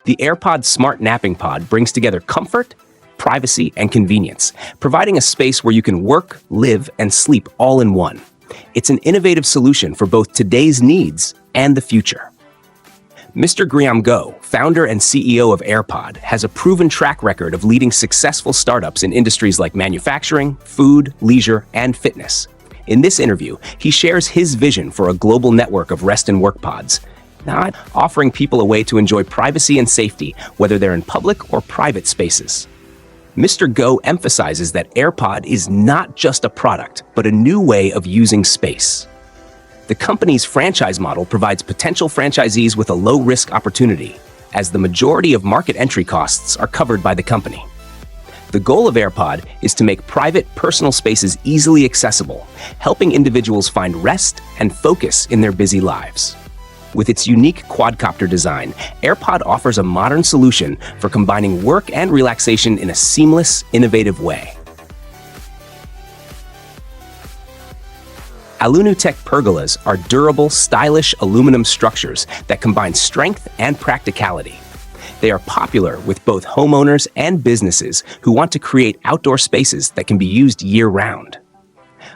The AirPod Smart Napping Pod brings together comfort, privacy, and convenience, providing a space where you can work, live, and sleep all in one. It's an innovative solution for both today's needs and the future. Mr. Guillaume Go, founder and CEO of AirPod, has a proven track record of leading successful startups in industries like manufacturing, food, leisure, and fitness. In this interview, he shares his vision for a global network of rest and work pods, not offering people a way to enjoy privacy and safety, whether they're in public or private spaces. Mr. Go emphasizes that AirPod is not just a product, but a new way of using space. The company's franchise model provides potential franchisees with a low-risk opportunity, as the majority of market entry costs are covered by the company. The goal of AirPod is to make private, personal spaces easily accessible, helping individuals find rest and focus in their busy lives. With its unique quadcopter design, AirPod offers a modern solution for combining work and relaxation in a seamless, innovative way.EleMMent pergolas are durable, stylish aluminum structures that combine strength and practicality. They are popular with both homeowners and businesses who want to create outdoor spaces that can be used year-round.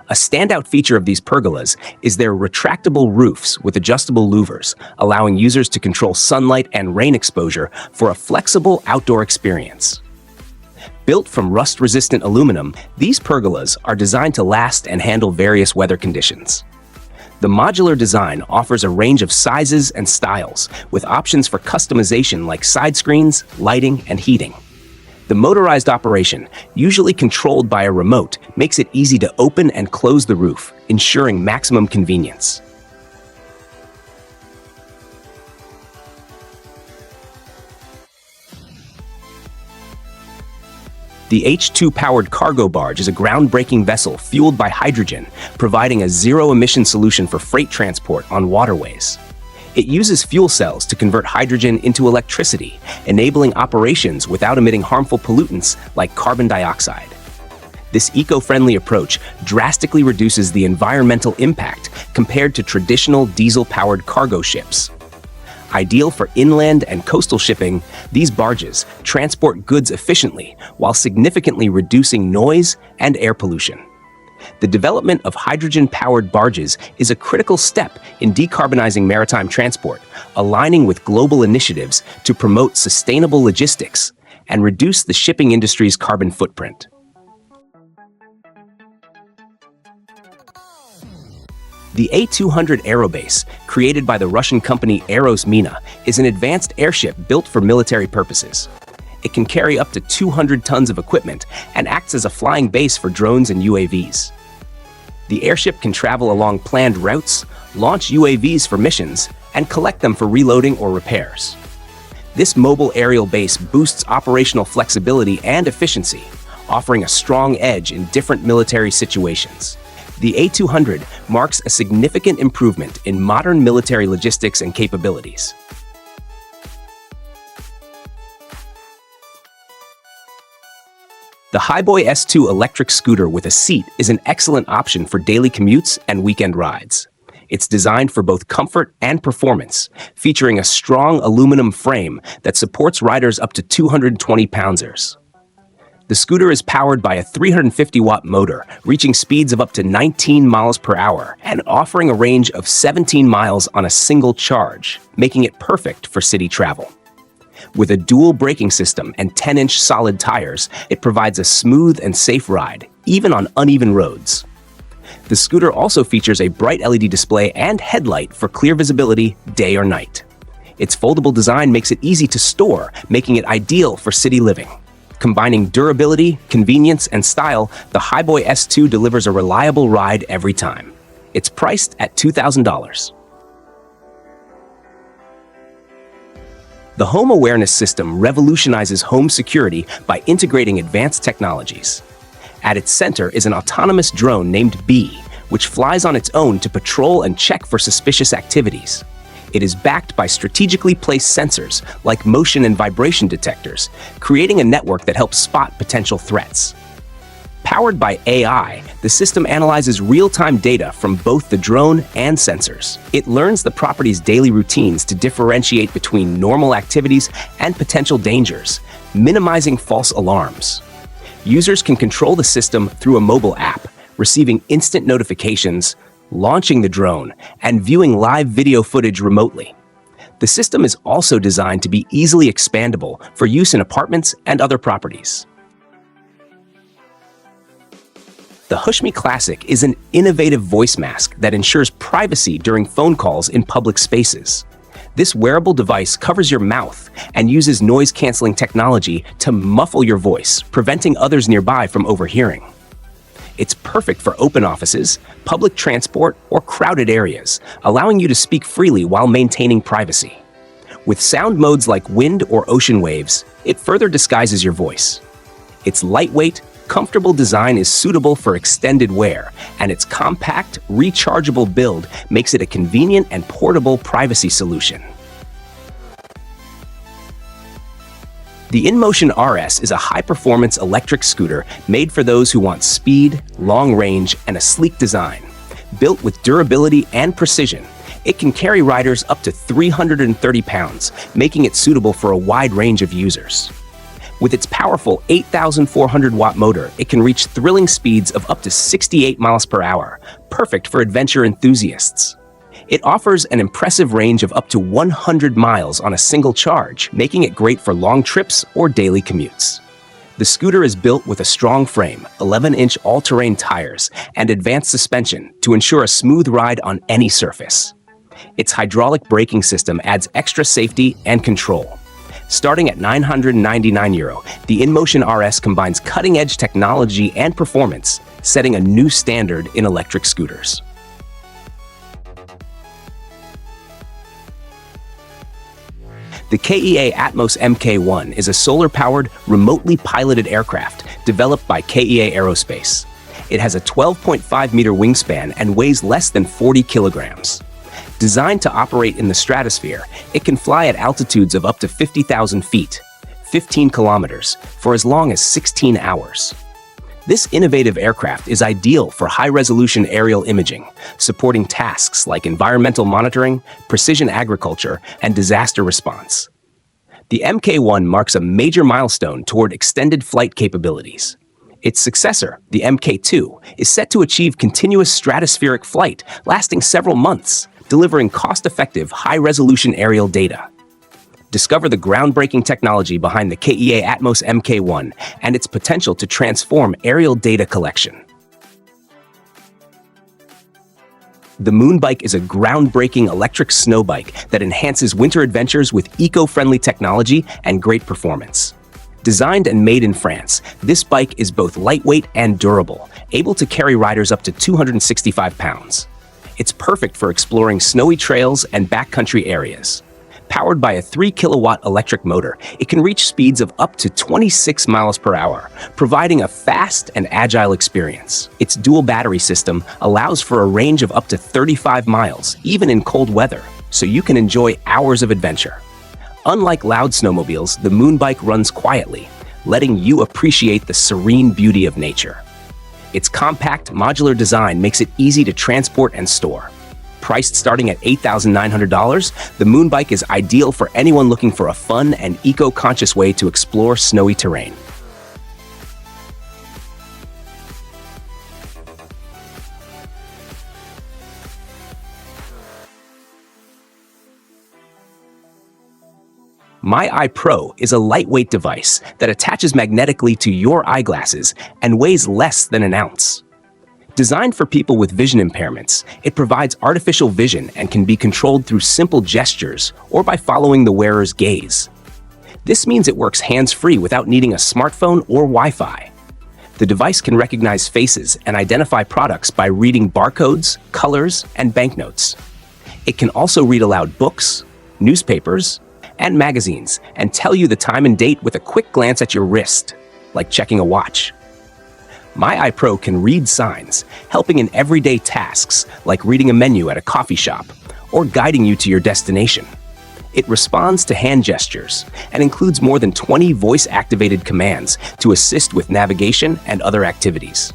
A standout feature of these pergolas is their retractable roofs with adjustable louvers, allowing users to control sunlight and rain exposure for a flexible outdoor experience. Built from rust-resistant aluminum, these pergolas are designed to last and handle various weather conditions. The modular design offers a range of sizes and styles, with options for customization like side screens, lighting, and heating. The motorized operation, usually controlled by a remote, makes it easy to open and close the roof, ensuring maximum convenience. The H2-powered cargo barge is a groundbreaking vessel fueled by hydrogen, providing a zero-emission solution for freight transport on waterways. It uses fuel cells to convert hydrogen into electricity, enabling operations without emitting harmful pollutants like carbon dioxide. This eco-friendly approach drastically reduces the environmental impact compared to traditional diesel-powered cargo ships. Ideal for inland and coastal shipping, these barges transport goods efficiently while significantly reducing noise and air pollution. The development of hydrogen-powered barges is a critical step in decarbonizing maritime transport, aligning with global initiatives to promote sustainable logistics and reduce the shipping industry's carbon footprint. The A200 Aerobase, created by the Russian company EarthRoamer, is an advanced airship built for military purposes. It can carry up to 200 tons of equipment and acts as a flying base for drones and UAVs. The airship can travel along planned routes, launch UAVs for missions, and collect them for reloading or repairs. This mobile aerial base boosts operational flexibility and efficiency, offering a strong edge in different military situations. The A200 marks a significant improvement in modern military logistics and capabilities. The Highboy S2 electric scooter with a seat is an excellent option for daily commutes and weekend rides. It's designed for both comfort and performance, featuring a strong aluminum frame that supports riders up to 220 poundsers. The scooter is powered by a 350-watt motor, reaching speeds of up to 19 miles per hour and offering a range of 17 miles on a single charge, making it perfect for city travel. With a dual braking system and 10-inch solid tires, it provides a smooth and safe ride, even on uneven roads. The scooter also features a bright LED display and headlight for clear visibility day or night. Its foldable design makes it easy to store, making it ideal for city living. Combining durability, convenience, and style, the Highboy S2 delivers a reliable ride every time. It's priced at $2,000. The Home Awareness System revolutionizes home security by integrating advanced technologies. At its center is an autonomous drone named Bee, which flies on its own to patrol and check for suspicious activities. It is backed by strategically placed sensors, like motion and vibration detectors, creating a network that helps spot potential threats. Powered by AI, the system analyzes real-time data from both the drone and sensors. It learns the property's daily routines to differentiate between normal activities and potential dangers, minimizing false alarms. Users can control the system through a mobile app, receiving instant notifications, launching the drone, and viewing live video footage remotely. The system is also designed to be easily expandable for use in apartments and other properties. The Hushme Classic is an innovative voice mask that ensures privacy during phone calls in public spaces. This wearable device covers your mouth and uses noise-canceling technology to muffle your voice, preventing others nearby from overhearing. It's perfect for open offices, public transport, or crowded areas, allowing you to speak freely while maintaining privacy. With sound modes like wind or ocean waves, it further disguises your voice. Its lightweight, comfortable design is suitable for extended wear, and its compact, rechargeable build makes it a convenient and portable privacy solution. The InMotion RS is a high-performance electric scooter made for those who want speed, long range, and a sleek design. Built with durability and precision, it can carry riders up to 330 pounds, making it suitable for a wide range of users. With its powerful 8,400-watt motor, it can reach thrilling speeds of up to 68 miles per hour, perfect for adventure enthusiasts. It offers an impressive range of up to 100 miles on a single charge, making it great for long trips or daily commutes. The scooter is built with a strong frame, 11-inch all-terrain tires, and advanced suspension to ensure a smooth ride on any surface. Its hydraulic braking system adds extra safety and control. Starting at €999, the InMotion RS combines cutting-edge technology and performance, setting a new standard in electric scooters. The KEA Atmos Mk1 is a solar-powered, remotely piloted aircraft developed by KEA Aerospace. It has a 12.5-meter wingspan and weighs less than 40 kilograms. Designed to operate in the stratosphere, it can fly at altitudes of up to 50,000 feet, 15 kilometers, for as long as 16 hours. This innovative aircraft is ideal for high-resolution aerial imaging, supporting tasks like environmental monitoring, precision agriculture, and disaster response. The Mk1 marks a major milestone toward extended flight capabilities. Its successor, the Mk2, is set to achieve continuous stratospheric flight lasting several months, delivering cost-effective, high-resolution aerial data. Discover the groundbreaking technology behind the KEA Atmos Mk1 and its potential to transform aerial data collection. The Moonbike is a groundbreaking electric snow bike that enhances winter adventures with eco-friendly technology and great performance. Designed and made in France, this bike is both lightweight and durable, able to carry riders up to 265 pounds. It's perfect for exploring snowy trails and backcountry areas. Powered by a 3-kilowatt electric motor, it can reach speeds of up to 26 miles per hour, providing a fast and agile experience. Its dual battery system allows for a range of up to 35 miles, even in cold weather, so you can enjoy hours of adventure. Unlike loud snowmobiles, the Moonbike runs quietly, letting you appreciate the serene beauty of nature. Its compact, modular design makes it easy to transport and store. Priced starting at $8,900, the Moonbike is ideal for anyone looking for a fun and eco-conscious way to explore snowy terrain. My Eye Pro is a lightweight device that attaches magnetically to your eyeglasses and weighs less than an ounce. Designed for people with vision impairments, it provides artificial vision and can be controlled through simple gestures or by following the wearer's gaze. This means it works hands-free without needing a smartphone or Wi-Fi. The device can recognize faces and identify products by reading barcodes, colors, and banknotes. It can also read aloud books, newspapers, and magazines, and tell you the time and date with a quick glance at your wrist, like checking a watch. My Eye Pro can read signs, helping in everyday tasks like reading a menu at a coffee shop or guiding you to your destination. It responds to hand gestures and includes more than 20 voice-activated commands to assist with navigation and other activities.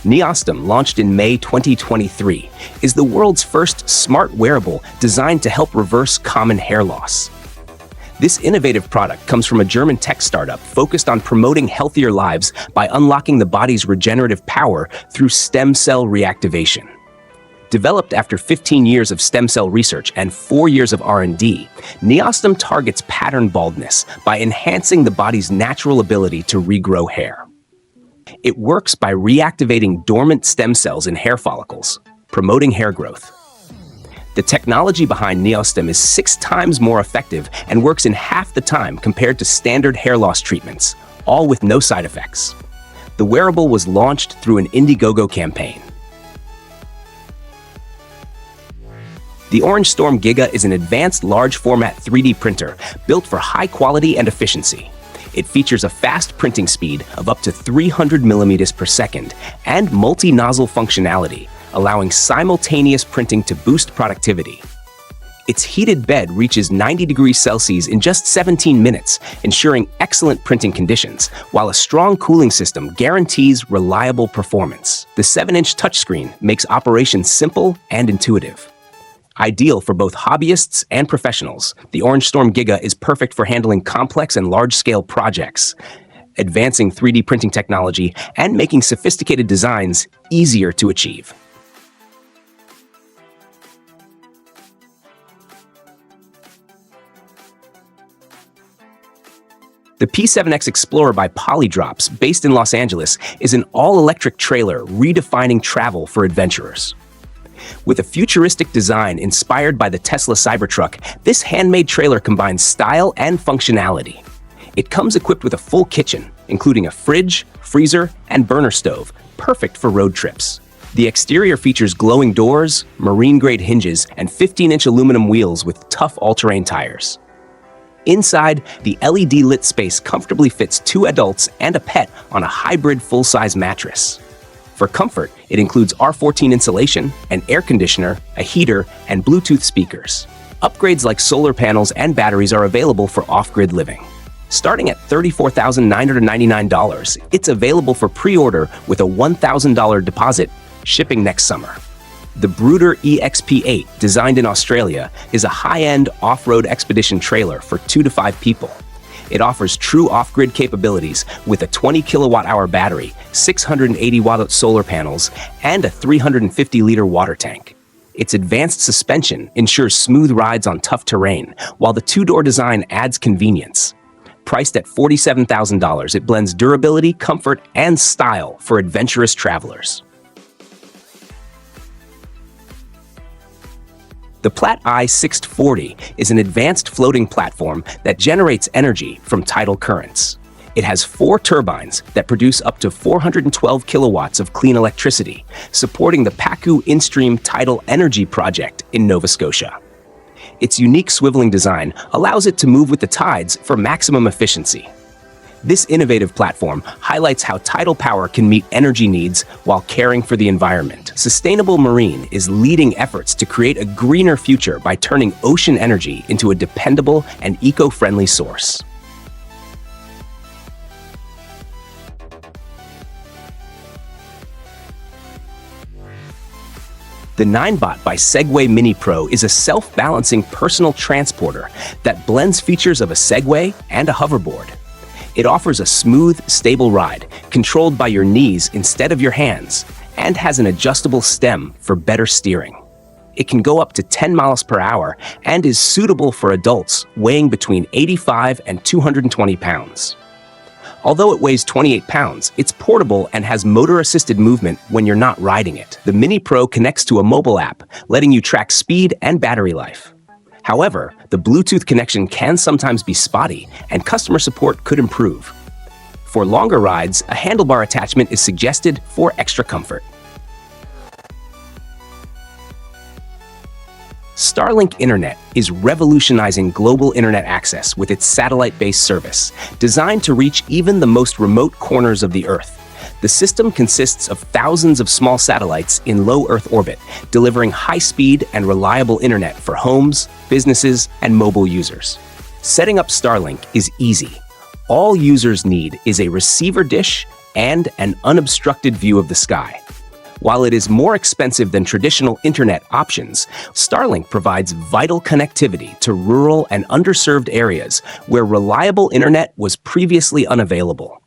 Neostem, launched in May 2023, is the world's first smart wearable designed to help reverse common hair loss. This innovative product comes from a German tech startup focused on promoting healthier lives by unlocking the body's regenerative power through stem cell reactivation. Developed after 15 years of stem cell research and 4 years of R&D, Neostem targets pattern baldness by enhancing the body's natural ability to regrow hair. It works by reactivating dormant stem cells in hair follicles, promoting hair growth. The technology behind Neostem is 6 times more effective and works in half the time compared to standard hair loss treatments, all with no side effects. The wearable was launched through an Indiegogo campaign. The Orange Storm Giga is an advanced large-format 3D printer built for high quality and efficiency. It features a fast printing speed of up to 300 millimeters per second and multi-nozzle functionality, allowing simultaneous printing to boost productivity. Its heated bed reaches 90 degrees Celsius in just 17 minutes, ensuring excellent printing conditions, while a strong cooling system guarantees reliable performance. The 7-inch touchscreen makes operation simple and intuitive. Ideal for both hobbyists and professionals, the Orange Storm Giga is perfect for handling complex and large-scale projects, advancing 3D printing technology, and making sophisticated designs easier to achieve. The P7X Explorer by Polydrops, based in Los Angeles, is an all-electric trailer redefining travel for adventurers. With a futuristic design inspired by the Tesla Cybertruck, this handmade trailer combines style and functionality. It comes equipped with a full kitchen, including a fridge, freezer, and burner stove, perfect for road trips. The exterior features glowing doors, marine-grade hinges, and 15-inch aluminum wheels with tough all-terrain tires. Inside, the LED-lit space comfortably fits 2 adults and a pet on a hybrid full-size mattress. For comfort, it includes R14 insulation, an air conditioner, a heater, and Bluetooth speakers. Upgrades like solar panels and batteries are available for off-grid living. Starting at $34,999, it's available for pre-order with a $1,000 deposit, shipping next summer. The Brooder EXP8, designed in Australia, is a high-end off-road expedition trailer for 2 to 5 people. It offers true off-grid capabilities with a 20 kilowatt-hour battery, 680 watt solar panels, and a 350-liter water tank. Its advanced suspension ensures smooth rides on tough terrain, while the 2-door design adds convenience. Priced at $47,000, it blends durability, comfort, and style for adventurous travelers. The THaAT i640 is an advanced floating platform that generates energy from tidal currents. It has 4 turbines that produce up to 412 kilowatts of clean electricity, supporting the Pacu InStream Tidal Energy Project in Nova Scotia. Its unique swiveling design allows it to move with the tides for maximum efficiency. This innovative platform highlights how tidal power can meet energy needs while caring for the environment. Sustainable Marine is leading efforts to create a greener future by turning ocean energy into a dependable and eco-friendly source. The 9Bot by Segway Mini Pro is a self-balancing personal transporter that blends features of a Segway and a hoverboard. It offers a smooth, stable ride, controlled by your knees instead of your hands, and has an adjustable stem for better steering. It can go up to 10 miles per hour and is suitable for adults weighing between 85 and 220 pounds. Although it weighs 28 pounds, it's portable and has motor-assisted movement when you're not riding it. The Mini Pro connects to a mobile app, letting you track speed and battery life. However, the Bluetooth connection can sometimes be spotty, and customer support could improve. For longer rides, a handlebar attachment is suggested for extra comfort. Starlink Internet is revolutionizing global internet access with its satellite-based service, designed to reach even the most remote corners of the Earth. The system consists of thousands of small satellites in low Earth orbit, delivering high-speed and reliable internet for homes, businesses, and mobile users. Setting up Starlink is easy. All users need is a receiver dish and an unobstructed view of the sky. While it is more expensive than traditional internet options, Starlink provides vital connectivity to rural and underserved areas where reliable internet was previously unavailable.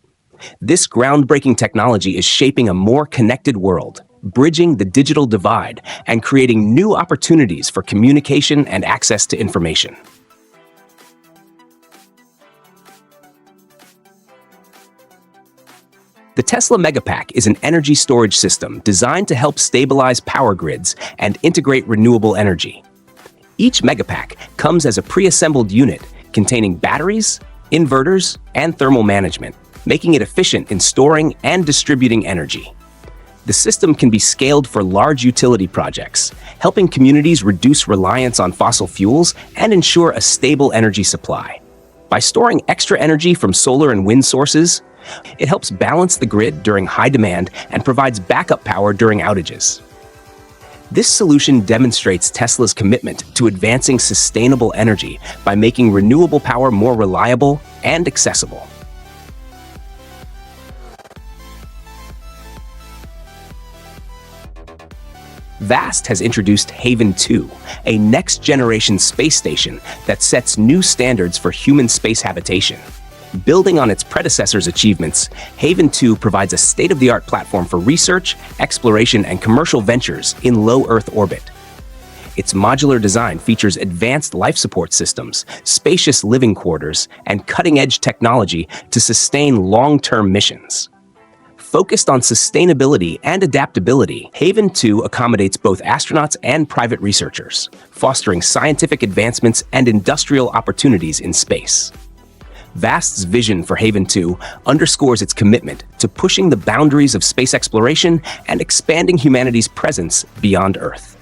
This groundbreaking technology is shaping a more connected world, bridging the digital divide and creating new opportunities for communication and access to information. The Tesla Megapack is an energy storage system designed to help stabilize power grids and integrate renewable energy. Each Megapack comes as a pre-assembled unit containing batteries, inverters, and thermal management, making it efficient in storing and distributing energy. The system can be scaled for large utility projects, helping communities reduce reliance on fossil fuels and ensure a stable energy supply. By storing extra energy from solar and wind sources, it helps balance the grid during high demand and provides backup power during outages. This solution demonstrates Tesla's commitment to advancing sustainable energy by making renewable power more reliable and accessible. VAST has introduced Haven 2, a next-generation space station that sets new standards for human space habitation. Building on its predecessor's achievements, Haven 2 provides a state-of-the-art platform for research, exploration, and commercial ventures in low Earth orbit. Its modular design features advanced life support systems, spacious living quarters, and cutting-edge technology to sustain long-term missions. Focused on sustainability and adaptability, Haven 2 accommodates both astronauts and private researchers, fostering scientific advancements and industrial opportunities in space. VAST's vision for Haven 2 underscores its commitment to pushing the boundaries of space exploration and expanding humanity's presence beyond Earth.